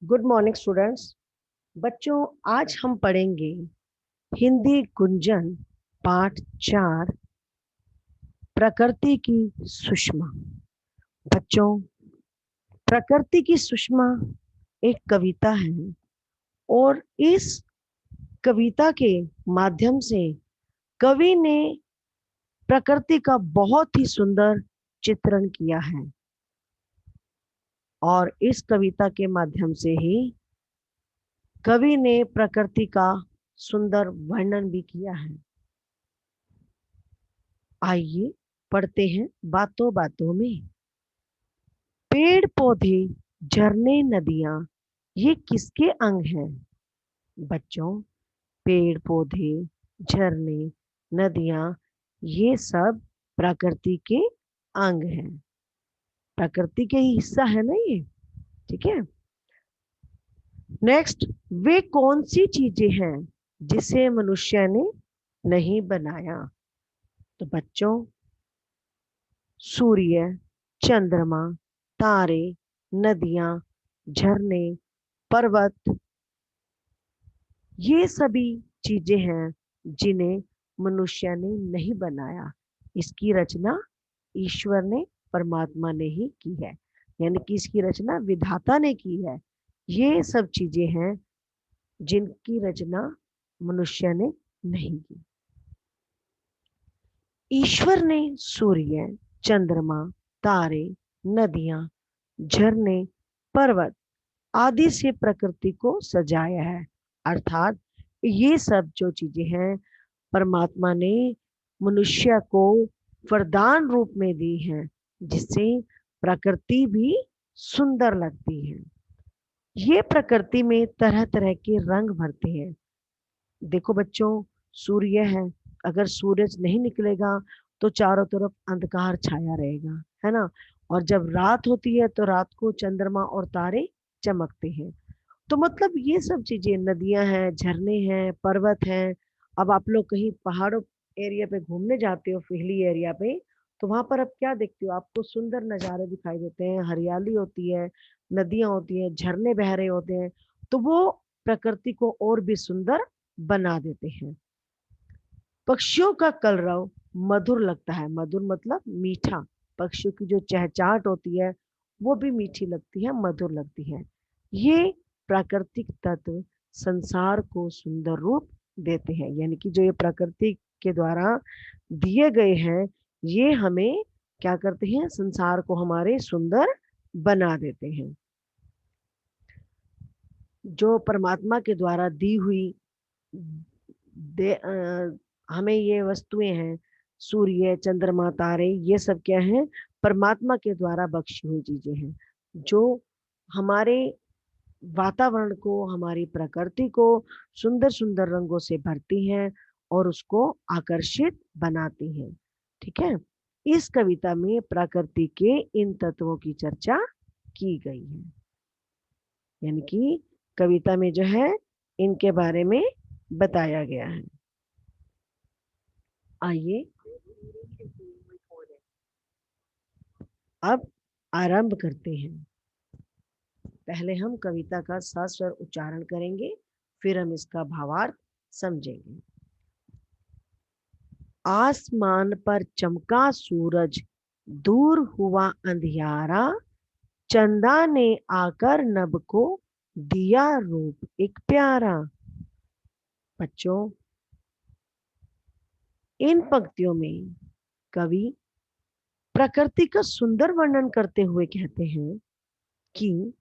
Good morning students. बच्चों, आज हम पढ़ेंगे हिंदी गुंजन पाठ 4, प्रकृति की सुषमा। बच्चों, प्रकृति की सुषमा एक कविता है और इस कविता के माध्यम से कवि ने प्रकृति का बहुत ही सुंदर चित्रण किया है और इस कविता के माध्यम से ही कवि ने प्रकृति का सुंदर वर्णन भी किया है। आइए पढ़ते हैं बातों बातों में। पेड़ पौधे, झरने, नदियां, ये किसके अंग हैं? बच्चों, पेड़ पौधे, झरने, नदियां, ये सब प्रकृति के अंग हैं। प्रकृति के ही हिस्सा है ना ये। ठीक है। नेक्स्ट, वे कौन सी चीजें हैं जिसे मनुष्य ने नहीं बनाया? तो बच्चों, सूर्य, चंद्रमा, तारे, नदियां, झरने, पर्वत, ये सभी चीजें हैं जिन्हें मनुष्य ने नहीं बनाया। इसकी रचना ईश्वर ने, परमात्मा ने ही की है, यानी कि इसकी रचना विधाता ने की है। ये सब चीजें हैं जिनकी रचना मनुष्य ने नहीं की। ईश्वर ने सूर्य, चंद्रमा, तारे, नदियां, झरने, पर्वत आदि से प्रकृति को सजाया है। अर्थात ये सब जो चीजें हैं परमात्मा ने मनुष्य को वरदान रूप में दी हैं, जिससे प्रकृति भी सुंदर लगती है। ये प्रकृति में तरह तरह के रंग भरते हैं। देखो बच्चों, सूर्य है, अगर सूरज नहीं निकलेगा तो चारों तरफ अंधकार छाया रहेगा, है ना। और जब रात होती है तो रात को चंद्रमा और तारे चमकते हैं। तो मतलब ये सब चीजें, नदियां हैं, झरने हैं, पर्वत हैं। अब आप लोग कहीं पहाड़ों एरिया पे घूमने जाते हो, हिली एरिया पे, तो वहां पर आप क्या देखते हो? आपको सुंदर नजारे दिखाई देते हैं, हरियाली होती है, नदियां होती हैं, झरने बह रहे होते हैं। तो वो प्रकृति को और भी सुंदर बना देते हैं। पक्षियों का कलरव मधुर लगता है। मधुर मतलब मीठा। पक्षियों की जो चहचहाट होती है वो भी मीठी लगती है, मधुर लगती है। ये प्राकृतिक तत्व संसार को सुंदर रूप देते हैं, यानी कि जो ये प्रकृति के द्वारा दिए गए हैं, ये हमें क्या करते हैं? संसार को हमारे सुंदर बना देते हैं। जो परमात्मा के द्वारा दी हुई हमें ये वस्तुएं हैं, सूर्य, चंद्रमा, तारे, ये सब क्या है? परमात्मा के द्वारा बख्शी हुई चीजें हैं, जो हमारे वातावरण को, हमारी प्रकृति को सुंदर सुंदर रंगों से भरती हैं और उसको आकर्षित बनाती हैं। ठीक है। इस कविता में प्रकृति के इन तत्वों की चर्चा की गई है, यानी कि कविता में जो है इनके बारे में बताया गया है। आइए अब आरंभ करते हैं। पहले हम कविता का सस्वर उच्चारण करेंगे, फिर हम इसका भावार्थ समझेंगे। आसमान पर चमका सूरज, दूर हुआ अंधियारा, चंदा ने आकर नभ को दिया रूप एक प्यारा। बच्चों, इन पंक्तियों में कवि प्रकृति का सुंदर वर्णन करते हुए कहते हैं कि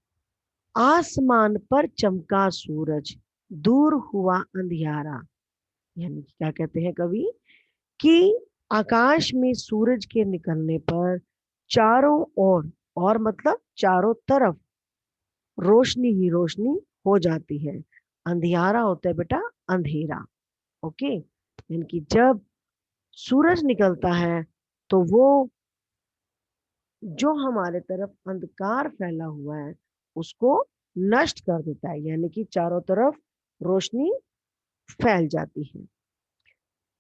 आसमान पर चमका सूरज, दूर हुआ अंधियारा। यानी कि क्या कहते हैं कवि? कि आकाश में सूरज के निकलने पर चारों ओर, और मतलब चारों तरफ रोशनी ही रोशनी हो जाती है। अंधियारा होता है बेटा अंधेरा। ओके। यानी कि जब सूरज निकलता है तो वो जो हमारे तरफ अंधकार फैला हुआ है उसको नष्ट कर देता है, यानी कि चारों तरफ रोशनी फैल जाती है।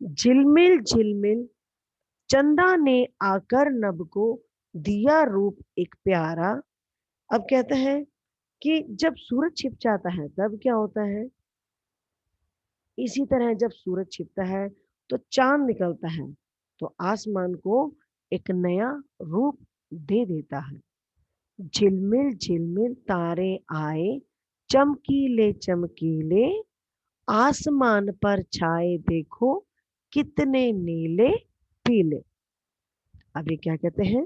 झिलमिल झिलमिल चंदा ने आकर नभ को दिया रूप एक प्यारा। अब कहते हैं कि जब सूरज छिप जाता है तब क्या होता है, इसी तरह जब सूरज छिपता है तो चांद निकलता है, तो आसमान को एक नया रूप दे देता है। झिलमिल झिलमिल तारे आए, चमकीले चमकीले, आसमान पर छाए देखो कितने नीले पीले। अब ये क्या कहते हैं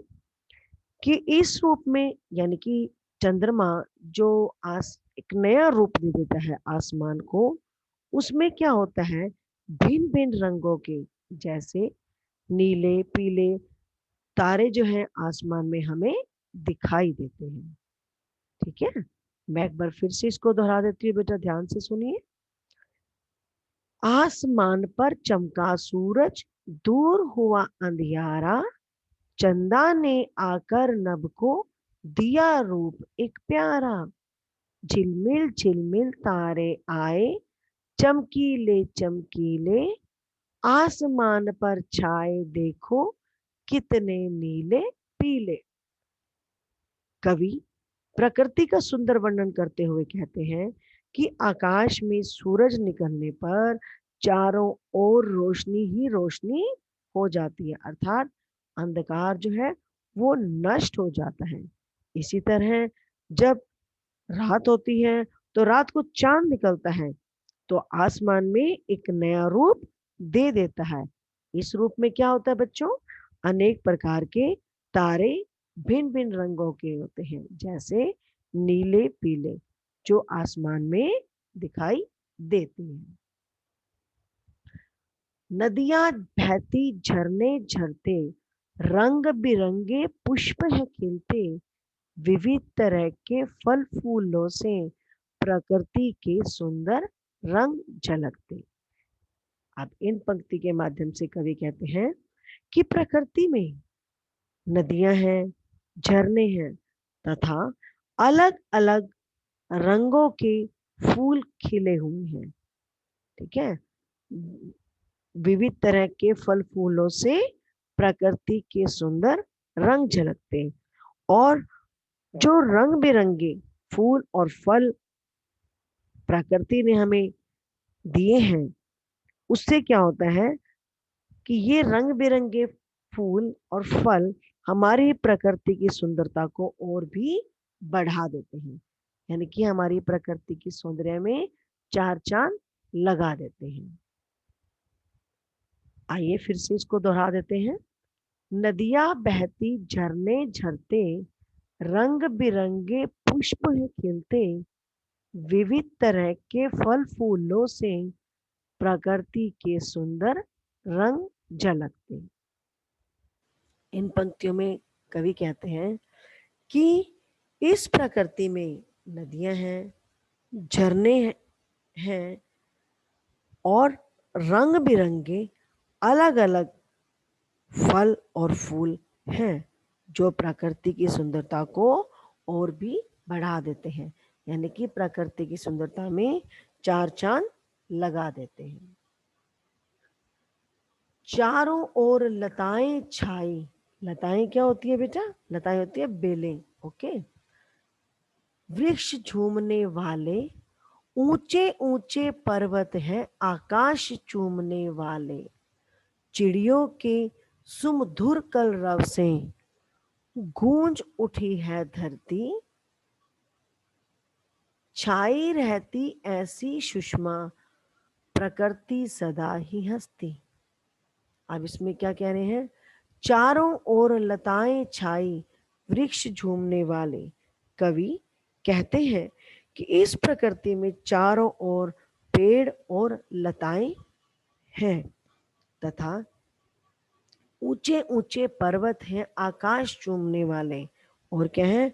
कि इस रूप में, यानी कि चंद्रमा जो आस एक नया रूप दे देता है आसमान को, उसमें क्या होता है, भिन्न भिन्न रंगों के, जैसे नीले पीले तारे जो हैं आसमान में हमें दिखाई देते हैं। ठीक है, मैं एक बार फिर से इसको दोहरा देती हूँ, बेटा ध्यान से सुनिए। आसमान पर चमका सूरज, दूर हुआ अंधियारा, चंदा ने आकर नभ को दिया रूप एक प्यारा। झिलमिल झिलमिल तारे आए, चमकीले चमकीले, आसमान पर छाए देखो कितने नीले पीले। कवि प्रकृति का सुंदर वर्णन करते हुए कहते हैं कि आकाश में सूरज निकलने पर चारों ओर रोशनी ही रोशनी हो जाती है, अर्थात अंधकार जो है वो नष्ट हो जाता है। इसी तरह जब रात होती है तो रात को चांद निकलता है, तो आसमान में एक नया रूप दे देता है। इस रूप में क्या होता है बच्चों, अनेक प्रकार के तारे भिन्न भिन्न रंगों के होते हैं, जैसे नीले पीले, जो आसमान में दिखाई देते हैं। नदियां बहती झरने झरते, रंग बिरंगे पुष्प है खिलते, विविध तरह के फल फूलों से प्रकृति के सुंदर रंग झलकते। अब इन पंक्ति के माध्यम से कवि कहते हैं कि प्रकृति में नदियां हैं, झरने हैं तथा अलग अलग रंगों के फूल खिले हुए हैं। ठीक है, विविध तरह के फल फूलों से प्रकृति के सुंदर रंग झलकते हैं, और जो रंग बिरंगे फूल और फल प्रकृति ने हमें दिए हैं, उससे क्या होता है कि ये रंग बिरंगे फूल और फल हमारी प्रकृति की सुंदरता को और भी बढ़ा देते हैं, यानी कि हमारी प्रकृति की सौंदर्य में चार चांद लगा देते हैं। आइए फिर से इसको दोहरा देते हैं। नदियां बहती झरने झरते, रंग बिरंगे पुष्प है खिलते, विविध तरह के फल फूलों से प्रकृति के सुंदर रंग झलकते। इन पंक्तियों में कवि कहते हैं कि इस प्रकृति में नदियां हैं, झरने हैं और रंग बिरंगे अलग अलग फल और फूल हैं, जो प्रकृति की सुंदरता को और भी बढ़ा देते हैं, यानी कि प्रकृति की सुंदरता में चार चांद लगा देते हैं। चारों ओर लताएं छाई, लताएं क्या होती है बेटा, लताएं होती है बेलें। ओके, वृक्ष झूमने वाले, ऊंचे ऊंचे पर्वत हैं आकाश चूमने वाले, चिड़ियों के सुमधुर कलरव से गूंज उठी है धरती, छाई रहती ऐसी सुषमा प्रकृति सदा ही हंसती। अब इसमें क्या कह रहे हैं, चारों ओर लताएं छाई, वृक्ष झूमने वाले। कवि कहते हैं कि इस प्रकृति में चारों ओर पेड़ और लताएं हैं तथा ऊंचे ऊंचे पर्वत हैं आकाश चूमने वाले, और क्या है,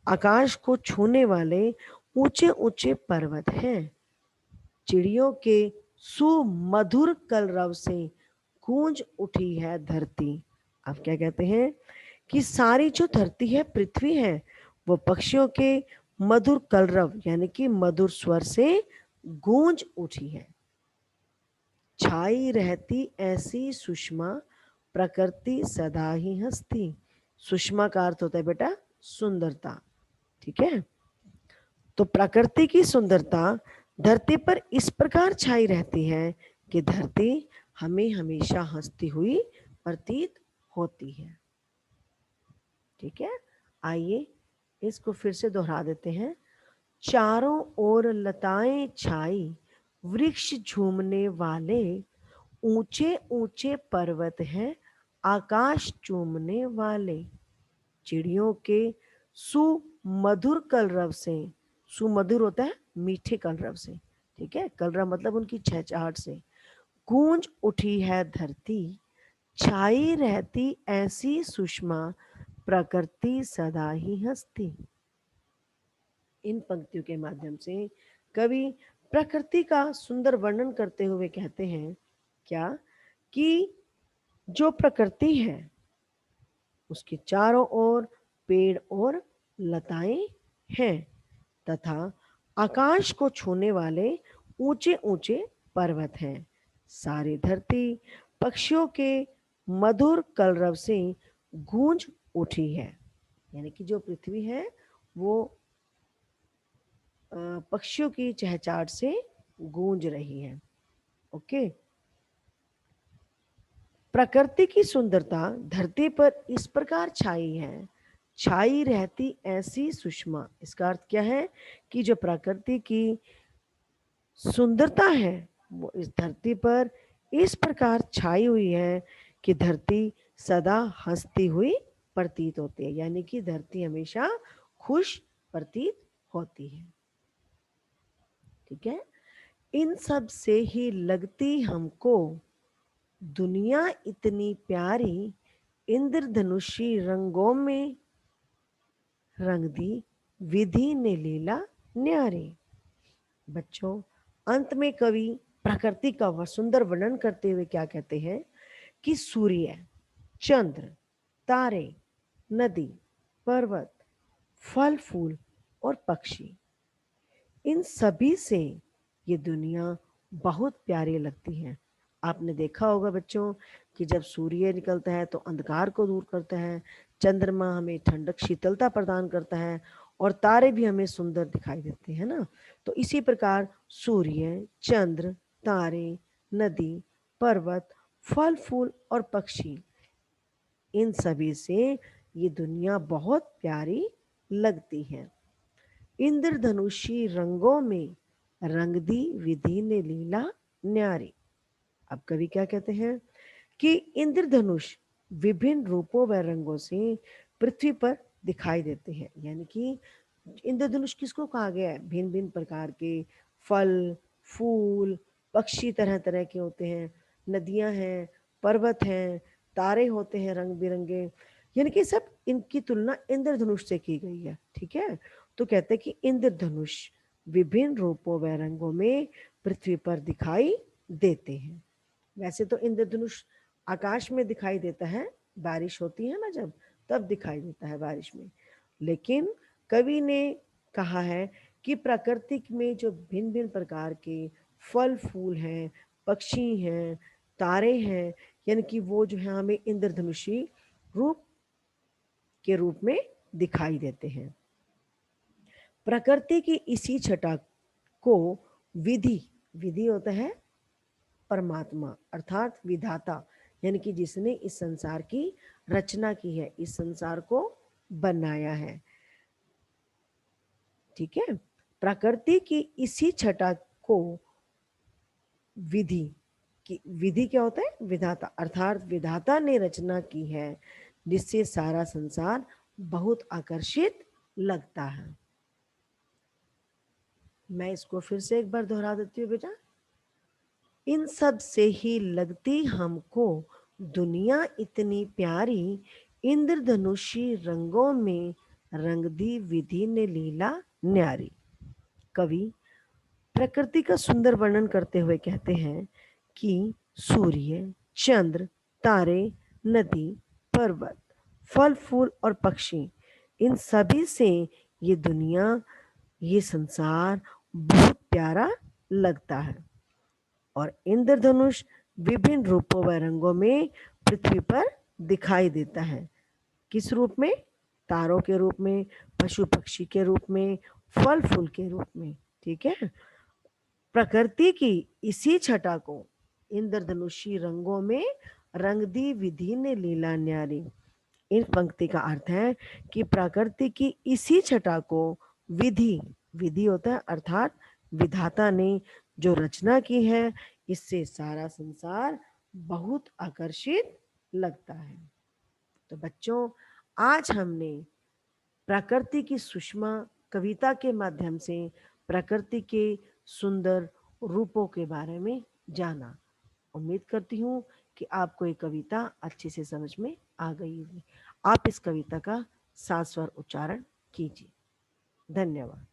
आकाश को छूने वाले ऊंचे ऊंचे पर्वत हैं। चिड़ियों के सुमधुर कलरव से गूंज उठी है धरती। अब क्या कहते हैं कि सारी जो धरती है, पृथ्वी है, वो पक्षियों के मधुर कलरव यानी कि मधुर स्वर से गूंज उठी है। छाई रहती ऐसी सुषमा प्रकृति सदा ही हंसती। सुषमा का अर्थ होता है बेटा सुंदरता। ठीक है, तो प्रकृति की सुंदरता धरती पर इस प्रकार छाई रहती है कि धरती हमें हमेशा हंसती हुई प्रतीत होती है। ठीक है, आइए इसको फिर से दोहरा देते हैं। चारों ओर लताएं छाई, वृक्ष झूमने वाले, ऊंचे ऊंचे पर्वत हैं, आकाश चूमने वाले, चिड़ियों के सुमधुर कलरव से, सुमधुर होता है मीठे कलरव से, ठीक है, कलरव मतलब उनकी चहचहाट से, गूंज उठी है धरती, छाई रहती ऐसी सुषमा, प्रकृति सदा ही हंसती। इन पंक्तियों के माध्यम से कवि प्रकृति का सुंदर वर्णन करते हुए कहते हैं क्या, कि जो प्रकृति है उसके चारों ओर पेड़ और लताएं हैं तथा आकाश को छूने वाले ऊंचे ऊंचे पर्वत हैं। सारी धरती पक्षियों के मधुर कलरव से गूंज उठी है, यानी कि जो पृथ्वी है वो पक्षियों की चहचहाट से गूंज रही है। ओके, प्रकृति की सुंदरता धरती पर इस प्रकार छाई है, छाई रहती ऐसी सुषमा। इसका अर्थ क्या है कि जो प्रकृति की सुंदरता है वो इस धरती पर इस प्रकार छाई हुई है कि धरती सदा हंसती हुई प्रतीत होती है, यानी कि धरती हमेशा खुश प्रतीत होती है। ठीक है, इन सब से ही लगती हमको दुनिया इतनी प्यारी, इंद्रधनुषी रंगों में रंग दी विधि ने लीला न्यारी। बच्चों, अंत में कवि प्रकृति का सुंदर वर्णन करते हुए क्या कहते हैं कि सूर्य, चंद्र, तारे, नदी, पर्वत, फल फूल और पक्षी, इन सभी से ये दुनिया बहुत प्यारी लगती है। आपने देखा होगा बच्चों कि जब सूर्य निकलता है तो अंधकार को दूर करता है, चंद्रमा हमें ठंडक शीतलता प्रदान करता है और तारे भी हमें सुंदर दिखाई देते हैं ना। तो इसी प्रकार सूर्य, चंद्र, तारे, नदी, पर्वत, फल फूल और पक्षी, इन सभी से ये दुनिया बहुत प्यारी लगती है। इंद्रधनुषी रंगों में रंग दी विधि ने लीला न्यारी। अब कवि क्या कहते हैं कि इंद्रधनुष विभिन्न रूपों व रंगों से पृथ्वी पर दिखाई देते हैं, यानी कि इंद्रधनुष किसको कहा गया है, भिन्न भिन्न प्रकार के फल फूल पक्षी तरह तरह के होते हैं, नदियां हैं, पर्वत हैं, तारे होते हैं रंग बिरंगे, यानी कि सब इनकी तुलना इंद्रधनुष से की गई है। ठीक है, तो कहते हैं कि इंद्रधनुष विभिन्न रूपों व रंगों में पृथ्वी पर दिखाई देते हैं। वैसे तो इंद्रधनुष आकाश में दिखाई देता है, बारिश होती है ना जब, तब दिखाई देता है बारिश में, लेकिन कवि ने कहा है कि प्रकृति में जो भिन्न भिन्न प्रकार के फल फूल हैं, पक्षी हैं, तारे हैं, यानी कि वो जो है हमें इंद्रधनुषी रूप के रूप में दिखाई देते हैं। प्रकृति की इसी छटा को विधि, विधि होता है परमात्मा अर्थात विधाता, यानी कि जिसने इस संसार की रचना की है, इस संसार को बनाया है। ठीक है, प्रकृति की इसी छटा को विधि की, विधि क्या होता है, विधाता, अर्थात विधाता ने रचना की है, जिससे सारा संसार बहुत आकर्षित लगता है। मैं इसको फिर से एक बार दोहरा देती हूँ बेटा। इन सब से ही लगती हमको दुनिया इतनी प्यारी, इंद्रधनुषी रंगों में रंग दी विधि ने लीला न्यारी। कवि प्रकृति का सुंदर वर्णन करते हुए कहते हैं कि सूर्य, चंद्र, तारे, नदी, पर्वत, फल फूल और पक्षी, इन सभी से ये दुनिया, ये संसार बहुत प्यारा लगता है। और इंद्रधनुष विभिन्न रूपों व रंगों में पृथ्वी पर दिखाई देता है। किस रूप में, तारों के रूप में, पशु पक्षी के रूप में, फल फूल के रूप में। ठीक है। प्रकृति की इसी छटा को इंद्रधनुषी रंगों में रंग दी विधि ने लीला न्यारी। इस पंक्ति का अर्थ है कि प्रकृति की इसी छटा को विधि, विधि होता है अर्थात विधाता ने जो रचना की है, इससे सारा संसार बहुत आकर्षित लगता है। तो बच्चों, आज हमने प्रकृति की सुषमा कविता के माध्यम से प्रकृति के सुंदर रूपों के बारे में जाना। उम्मीद करती हूँ कि आपको ये कविता अच्छे से समझ में आ गई होगी। आप इस कविता का सात स्वर उच्चारण कीजिए। धन्यवाद।